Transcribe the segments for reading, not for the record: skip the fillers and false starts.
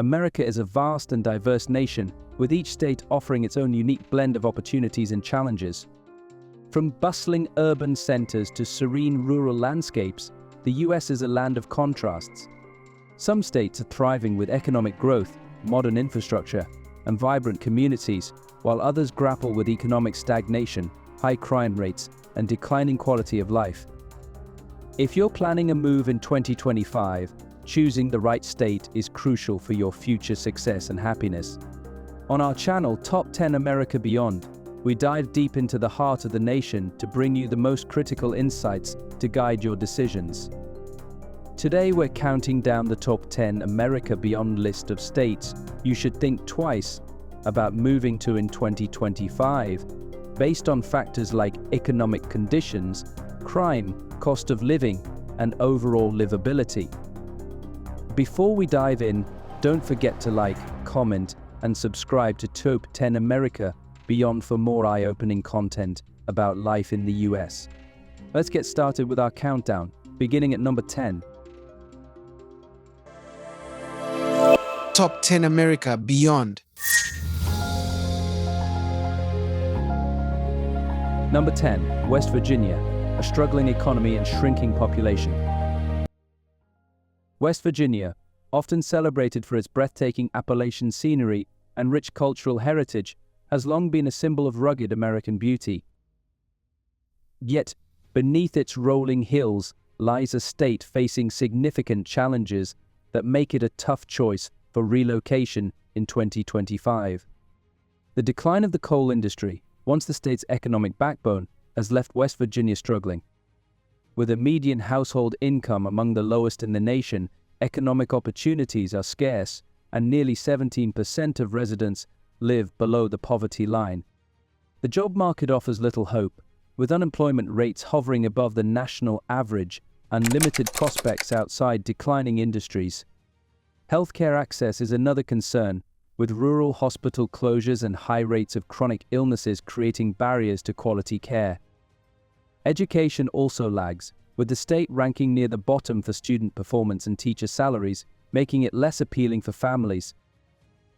America is a vast and diverse nation, with each state offering its own unique blend of opportunities and challenges. From bustling urban centers to serene rural landscapes, the US is a land of contrasts. Some states are thriving with economic growth, modern infrastructure, and vibrant communities, while others grapple with economic stagnation, high crime rates, and declining quality of life. If you're planning a move in 2025, choosing the right state is crucial for your future success and happiness. On our channel, Top 10 America Beyond, we dive deep into the heart of the nation to bring you the most critical insights to guide your decisions. Today we're counting down the top 10 America Beyond list of states you should think twice about moving to in 2025, based on factors like economic conditions, crime, cost of living, and overall livability. Before we dive in, don't forget to like, comment, and subscribe to Top 10 America Beyond for more eye-opening content about life in the US. Let's get started with our countdown, beginning at number 10. Top 10 America Beyond. Number 10, West Virginia, a struggling economy and shrinking population. West Virginia, often celebrated for its breathtaking Appalachian scenery and rich cultural heritage, has long been a symbol of rugged American beauty. Yet, beneath its rolling hills lies a state facing significant challenges that make it a tough choice for relocation in 2025. The decline of the coal industry, once the state's economic backbone, has left West Virginia struggling. With a median household income among the lowest in the nation, economic opportunities are scarce, and nearly 17% of residents live below the poverty line. The job market offers little hope, with unemployment rates hovering above the national average and limited prospects outside declining industries. Healthcare access is another concern, with rural hospital closures and high rates of chronic illnesses creating barriers to quality care. Education also lags, with the state ranking near the bottom for student performance and teacher salaries, making it less appealing for families.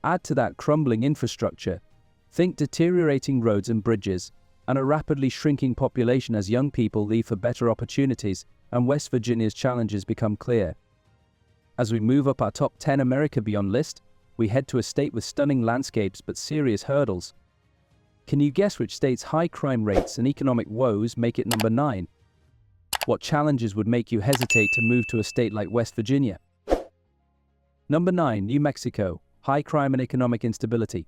Add to that crumbling infrastructure, think deteriorating roads and bridges, and a rapidly shrinking population as young people leave for better opportunities, and West Virginia's challenges become clear. As we move up our top 10 America Beyond list, we head to a state with stunning landscapes but serious hurdles. Can you guess which state's high crime rates and economic woes make it number 9? What challenges would make you hesitate to move to a state like West Virginia? Number 9, New Mexico, high crime and economic instability.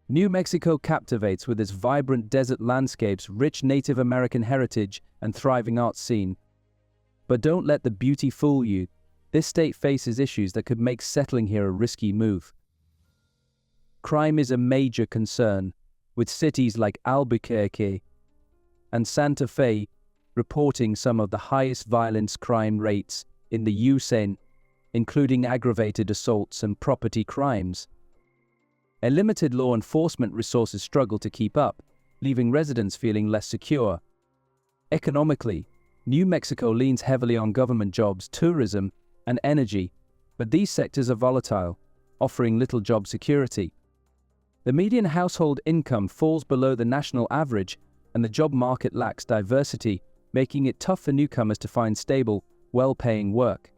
New Mexico captivates with its vibrant desert landscapes, rich Native American heritage, and thriving arts scene. But don't let the beauty fool you. This state faces issues that could make settling here a risky move. Crime is a major concern, with cities like Albuquerque and Santa Fe reporting some of the highest violence crime rates in the U.S., including aggravated assaults and property crimes. A limited law enforcement resources struggle to keep up, leaving residents feeling less secure. Economically, New Mexico leans heavily on government jobs, tourism, and energy, but these sectors are volatile, offering little job security. The median household income falls below the national average, and the job market lacks diversity, making it tough for newcomers to find stable, well-paying work.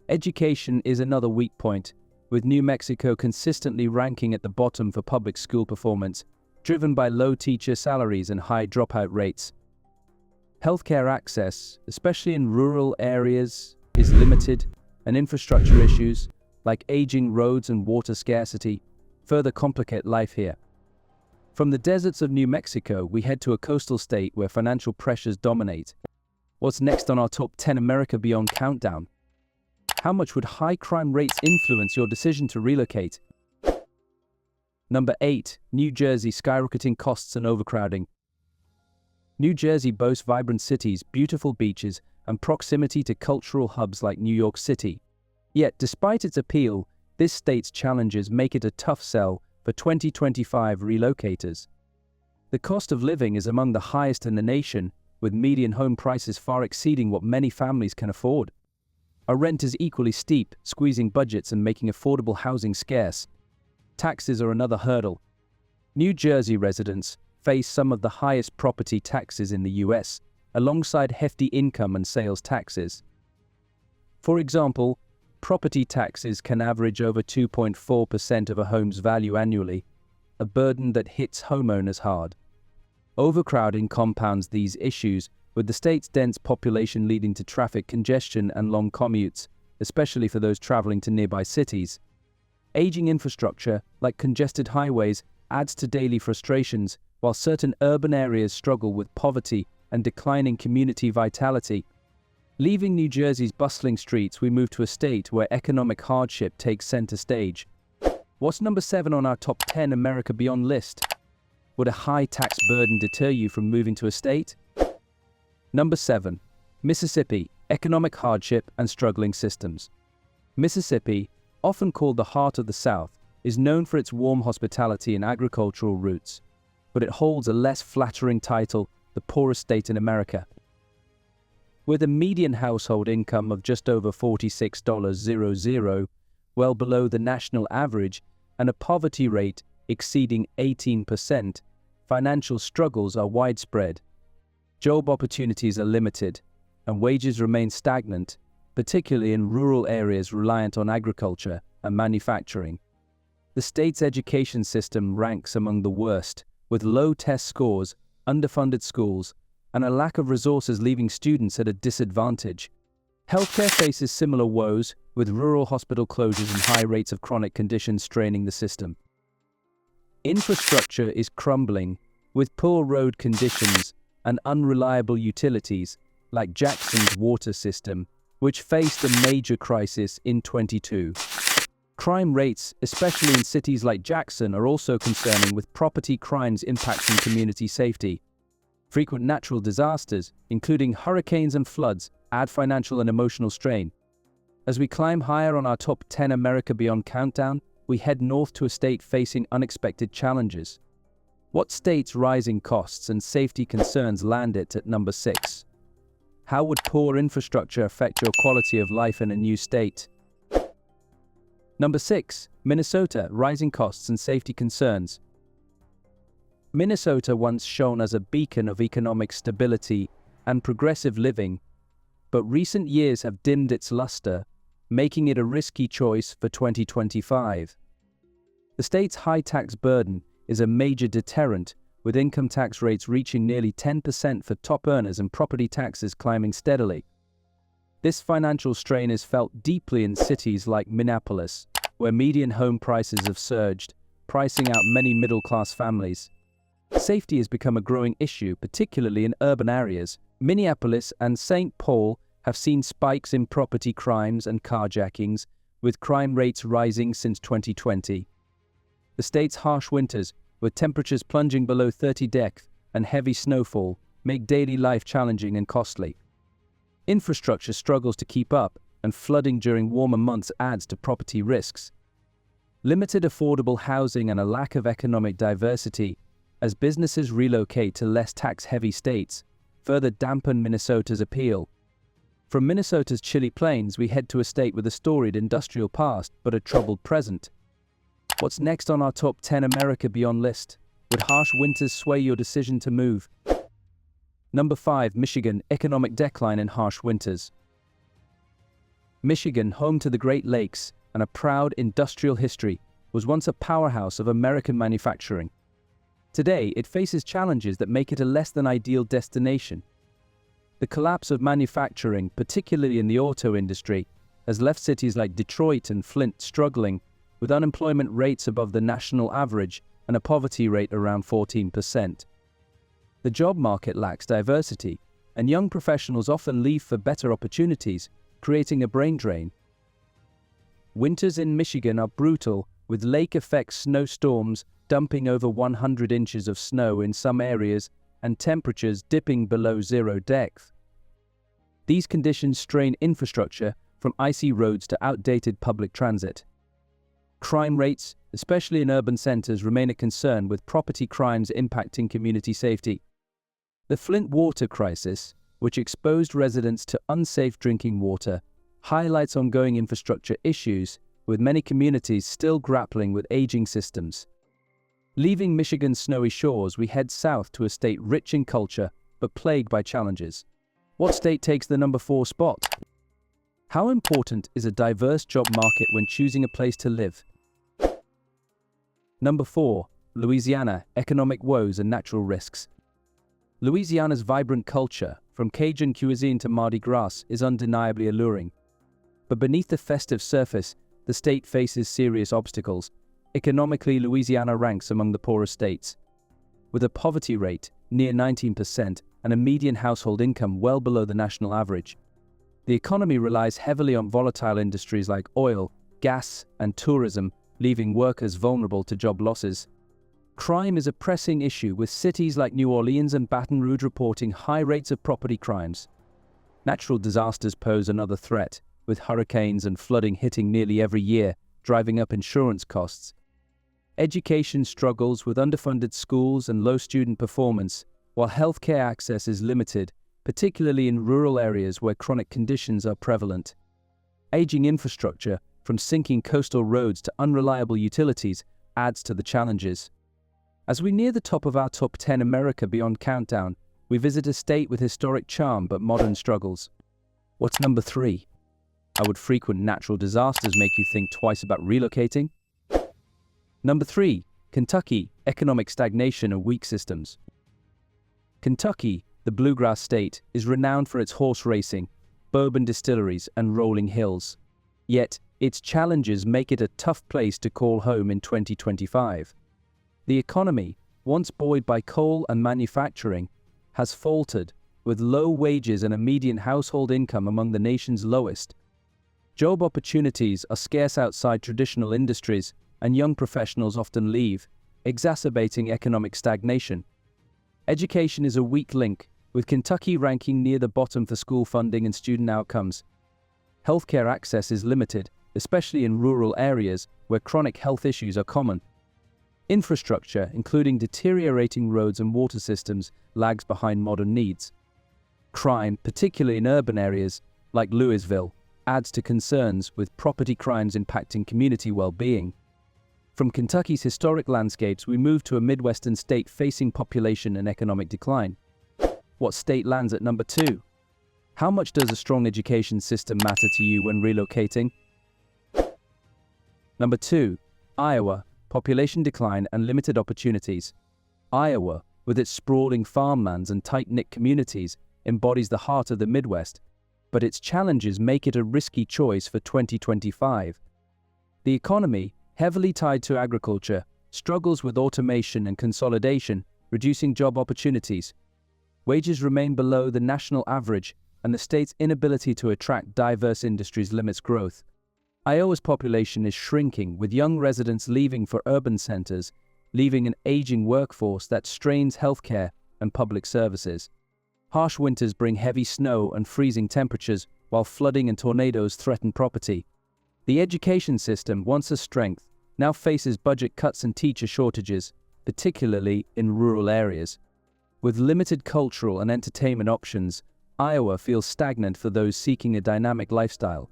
Education is another weak point, with New Mexico consistently ranking at the bottom for public school performance, driven by low teacher salaries and high dropout rates. Healthcare access, especially in rural areas, is limited, and infrastructure issues, like aging roads and water scarcity, further complicate life here. From the deserts of New Mexico, we head to a coastal state where financial pressures dominate. What's next on our top 10 America Beyond countdown? How much would high crime rates influence your decision to relocate? Number 8, New Jersey, skyrocketing costs and overcrowding. New Jersey boasts vibrant cities, beautiful beaches, and proximity to cultural hubs like New York City. Yet, despite its appeal, this state's challenges make it a tough sell for 2025 relocators. The cost of living is among the highest in the nation, with median home prices far exceeding what many families can afford. Our rent is equally steep, squeezing budgets and making affordable housing scarce. Taxes are another hurdle. New Jersey residents face some of the highest property taxes in the US, alongside hefty income and sales taxes. For example, property taxes can average over 2.4% of a home's value annually, a burden that hits homeowners hard. Overcrowding compounds these issues, with the state's dense population leading to traffic congestion and long commutes, especially for those traveling to nearby cities. Aging infrastructure, like congested highways, adds to daily frustrations, while certain urban areas struggle with poverty and declining community vitality. Leaving New Jersey's bustling streets, we move to a state where economic hardship takes center stage. What's number 7 on our top 10 America Beyond list? Would a high tax burden deter you from moving to a state? Number 7. Mississippi, economic hardship and struggling systems. Mississippi, often called the heart of the South, is known for its warm hospitality and agricultural roots, but it holds a less flattering title, the poorest state in America. With a median household income of just over $46.00, well below the national average, and a poverty rate exceeding 18%, financial struggles are widespread. Job opportunities are limited, and wages remain stagnant, particularly in rural areas reliant on agriculture and manufacturing. The state's education system ranks among the worst, with low test scores, underfunded schools, and a lack of resources leaving students at a disadvantage. Healthcare faces similar woes, with rural hospital closures and high rates of chronic conditions straining the system. Infrastructure is crumbling, with poor road conditions and unreliable utilities, like Jackson's water system, which faced a major crisis in 2022. Crime rates, especially in cities like Jackson, are also concerning, with property crimes impacting community safety. Frequent natural disasters, including hurricanes and floods, add financial and emotional strain. As we climb higher on our top 10 America Beyond countdown, we head north to a state facing unexpected challenges. What state's rising costs and safety concerns land it at number 6? How would poor infrastructure affect your quality of life in a new state? Number 6. Minnesota, rising costs and safety concerns. Minnesota, once shone as a beacon of economic stability and progressive living, but recent years have dimmed its luster, making it a risky choice for 2025. The state's high tax burden is a major deterrent, with income tax rates reaching nearly 10% for top earners and property taxes climbing steadily. This financial strain is felt deeply in cities like Minneapolis, where median home prices have surged, pricing out many middle-class families. Safety has become a growing issue, particularly in urban areas. Minneapolis and St. Paul have seen spikes in property crimes and carjackings, with crime rates rising since 2020. The state's harsh winters, with temperatures plunging below 30 degrees and heavy snowfall, make daily life challenging and costly. Infrastructure struggles to keep up, and flooding during warmer months adds to property risks. Limited affordable housing and a lack of economic diversity, as businesses relocate to less tax-heavy states, further dampen Minnesota's appeal. From Minnesota's chilly plains, we head to a state with a storied industrial past but a troubled present. What's next on our top 10 America Beyond list? Would harsh winters sway your decision to move? Number 5. Michigan, economic decline in harsh winters. Michigan, home to the Great Lakes and a proud industrial history, was once a powerhouse of American manufacturing. Today, it faces challenges that make it a less than ideal destination. The collapse of manufacturing, particularly in the auto industry, has left cities like Detroit and Flint struggling, with unemployment rates above the national average and a poverty rate around 14%. The job market lacks diversity, and young professionals often leave for better opportunities, creating a brain drain. Winters in Michigan are brutal, with lake-effect snowstorms dumping over 100 inches of snow in some areas and temperatures dipping below 0 degrees. These conditions strain infrastructure, from icy roads to outdated public transit. Crime rates, especially in urban centers, remain a concern, with property crimes impacting community safety. The Flint water crisis, which exposed residents to unsafe drinking water, highlights ongoing infrastructure issues, with many communities still grappling with aging systems. Leaving Michigan's snowy shores, we head south to a state rich in culture but plagued by challenges. What state takes the number 4 spot? How important is a diverse job market when choosing a place to live? Number 4. Louisiana, economic woes and natural risks. Louisiana's vibrant culture, from Cajun cuisine to Mardi Gras, is undeniably alluring. But beneath the festive surface, the state faces serious obstacles. Economically, Louisiana ranks among the poorest states, with a poverty rate near 19% and a median household income well below the national average. The economy relies heavily on volatile industries like oil, gas, and tourism, leaving workers vulnerable to job losses. Crime is a pressing issue, with cities like New Orleans and Baton Rouge reporting high rates of property crimes. Natural disasters pose another threat, with hurricanes and flooding hitting nearly every year, driving up insurance costs. Education struggles with underfunded schools and low student performance, while healthcare access is limited, particularly in rural areas where chronic conditions are prevalent. Aging infrastructure, from sinking coastal roads to unreliable utilities, adds to the challenges. As we near the top of our Top 10 America Beyond countdown, we visit a state with historic charm but modern struggles. What's number 3? How would frequent natural disasters make you think twice about relocating? Number 3. Kentucky, economic stagnation and weak systems. Kentucky, the bluegrass state, is renowned for its horse racing, bourbon distilleries, and rolling hills. Yet, its challenges make it a tough place to call home in 2025. The economy, once buoyed by coal and manufacturing, has faltered, with low wages and a median household income among the nation's lowest. Job opportunities are scarce outside traditional industries, and young professionals often leave, exacerbating economic stagnation. Education is a weak link, with Kentucky ranking near the bottom for school funding and student outcomes. Healthcare access is limited, especially in rural areas where chronic health issues are common. Infrastructure, including deteriorating roads and water systems, lags behind modern needs. Crime, particularly in urban areas like Louisville, adds to concerns, with property crimes impacting community well-being. From Kentucky's historic landscapes, we move to a Midwestern state facing population and economic decline. What state lands at number 2? How much does a strong education system matter to you when relocating? Number 2. Iowa, population decline and limited opportunities. Iowa, with its sprawling farmlands and tight-knit communities, embodies the heart of the Midwest, but its challenges make it a risky choice for 2025. The economy, heavily tied to agriculture, struggles with automation and consolidation, reducing job opportunities. Wages remain below the national average, and the state's inability to attract diverse industries limits growth. Iowa's population is shrinking, with young residents leaving for urban centers, leaving an aging workforce that strains healthcare and public services. Harsh winters bring heavy snow and freezing temperatures, while flooding and tornadoes threaten property. The education system, once a strength, now faces budget cuts and teacher shortages, particularly in rural areas. With limited cultural and entertainment options, Iowa feels stagnant for those seeking a dynamic lifestyle.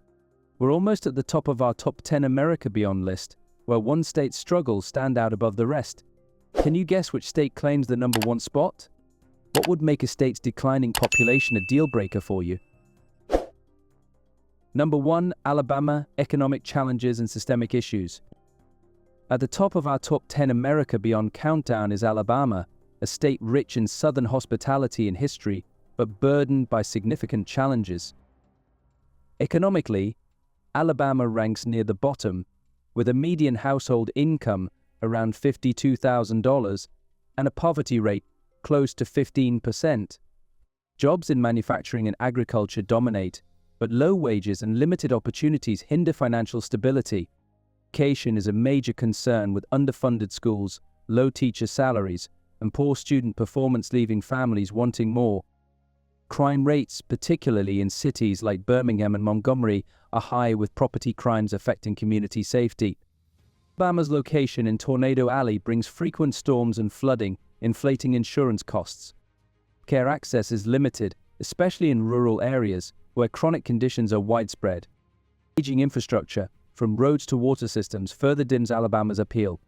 We're almost at the top of our Top 10 America Beyond list, where one state's struggles stand out above the rest. Can you guess which state claims the number 1 spot? What would make a state's declining population a deal-breaker for you? Number 1. Alabama, economic challenges and systemic issues. At the top of our Top 10 America Beyond countdown is Alabama, a state rich in Southern hospitality and history, but burdened by significant challenges. Economically, Alabama ranks near the bottom, with a median household income around $52,000 and a poverty rate close to 15%. Jobs in manufacturing and agriculture dominate, but low wages and limited opportunities hinder financial stability. Education is a major concern, with underfunded schools, low teacher salaries, and poor student performance leaving families wanting more. Crime rates, particularly in cities like Birmingham and Montgomery, are high, with property crimes affecting community safety. Alabama's location in Tornado Alley brings frequent storms and flooding, inflating insurance costs. Care access is limited, especially in rural areas where chronic conditions are widespread. Aging infrastructure, from roads to water systems, further dims Alabama's appeal.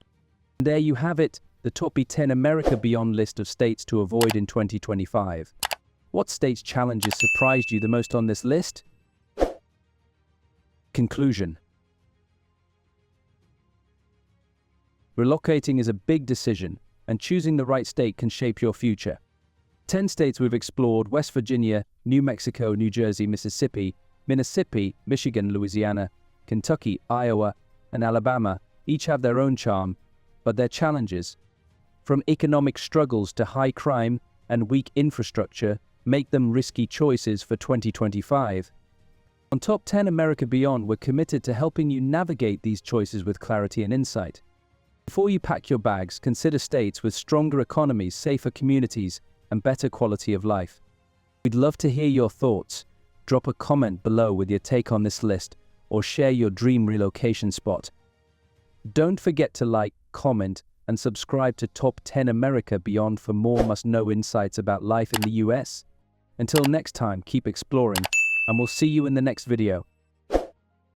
And there you have it, the top 10 America Beyond list of states to avoid in 2025. What state's challenges surprised you the most on this list? Conclusion. Relocating is a big decision, and choosing the right state can shape your future. 10 states we've explored: West Virginia, New Mexico, New Jersey, Mississippi, Michigan, Louisiana, Kentucky, Iowa, and Alabama, each have their own charm, but their challenges, from economic struggles to high crime and weak infrastructure, make them risky choices for 2025. On Top 10 America Beyond, we're committed to helping you navigate these choices with clarity and insight. Before you pack your bags, consider states with stronger economies, safer communities, and better quality of life. We'd love to hear your thoughts. Drop a comment below with your take on this list, or share your dream relocation spot. Don't forget to like, comment, and subscribe to Top 10 America Beyond for more must-know insights about life in the US. Until next time, keep exploring, and we'll see you in the next video.